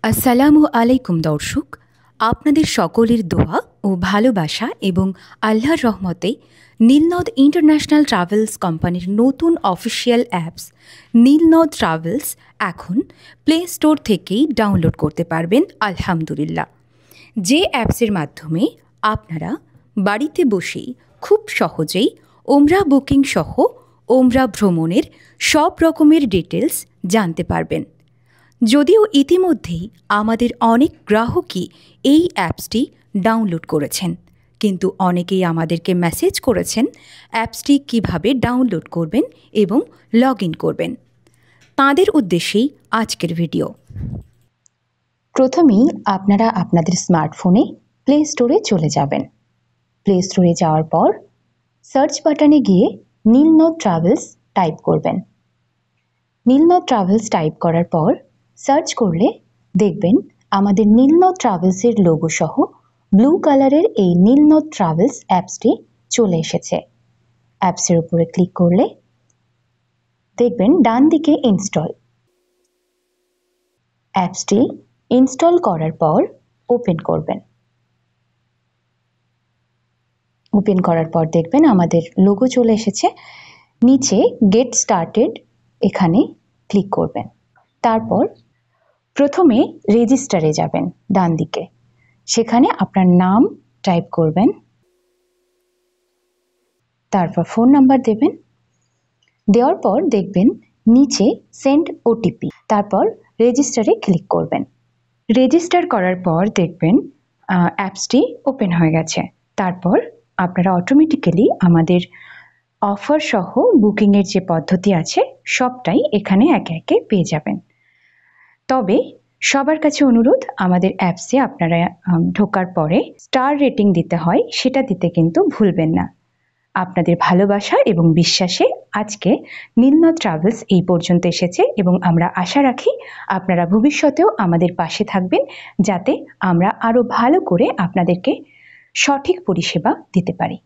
আসসালামু আলাইকুম দর্শক, আপনাদের সকলের দোয়া ও ভালোবাসা এবং আল্লাহর রহমতে নীলনদ ইন্টারন্যাশনাল ট্রাভেলস কোম্পানির নতুন অফিসিয়াল অ্যাপস নীলনদ ট্রাভেলস এখন প্লে স্টোর থেকেই ডাউনলোড করতে পারবেন আলহামদুলিল্লাহ। যে অ্যাপসের মাধ্যমে আপনারা বাড়িতে বসেই খুব সহজেই ওমরা বুকিং সহ ওমরা ভ্রমণের সব রকমের ডিটেলস জানতে পারবেন। যদিও ইতিমধ্যেই আমাদের অনেক গ্রাহকই এই অ্যাপসটি ডাউনলোড করেছেন, কিন্তু অনেকেই আমাদেরকে মেসেজ করেছেন অ্যাপসটি কিভাবে ডাউনলোড করবেন এবং লগ ইন করবেন। তাঁদের উদ্দেশ্যেই আজকের ভিডিও। প্রথমেই আপনারা আপনাদের স্মার্টফোনে প্লে স্টোরে চলে যাবেন। প্লে স্টোরে যাওয়ার পর সার্চ বাটনে গিয়ে নীলনদ ট্রাভেলস টাইপ করবেন। নীলনদ ট্রাভেলস টাইপ করার পর সার্চ করলে দেখবেন আমাদের নীলনদ ট্রাভেলসের লোগো সহ ব্লু কালারের এই নীলনদ ট্রাভেলস অ্যাপসটি চলে এসেছে। অ্যাপসের উপরে ক্লিক করলে দেখবেন ডান দিকে ইনস্টল। অ্যাপসটি ইনস্টল করার পর ওপেন করবেন। ওপেন করার পর দেখবেন আমাদের লোগো চলে এসেছে। নিচে গেট স্টার্টেড এখানে ক্লিক করবেন। তারপর প্রথমে রেজিস্টারে যাবেন ডান দিকে, সেখানে আপনার নাম টাইপ করবেন, তারপর ফোন নাম্বার দেবেন। দেওয়ার পর দেখবেন নিচে সেন্ড ওটিপি, তারপর রেজিস্টারে ক্লিক করবেন। রেজিস্টার করার পর দেখবেন অ্যাপসটি ওপেন হয়ে গেছে। তারপর আপনারা অটোমেটিক্যালি আমাদের অফার সহ বুকিংয়ের যে পদ্ধতি আছে সবটাই এখানে একে একে পেয়ে যাবেন। তবে সবার কাছে অনুরোধ, আমাদের অ্যাপসে আপনারা ঢোকার পরে স্টার রেটিং দিতে হয়, সেটা দিতে কিন্তু ভুলবেন না। আপনাদের ভালোবাসা এবং বিশ্বাসে আজকে নীলনদ ট্রাভেলস এই পর্যন্ত এসেছে এবং আমরা আশা রাখি আপনারা ভবিষ্যতেও আমাদের পাশে থাকবেন, যাতে আমরা আরও ভালো করে আপনাদেরকে সঠিক পরিষেবা দিতে পারি।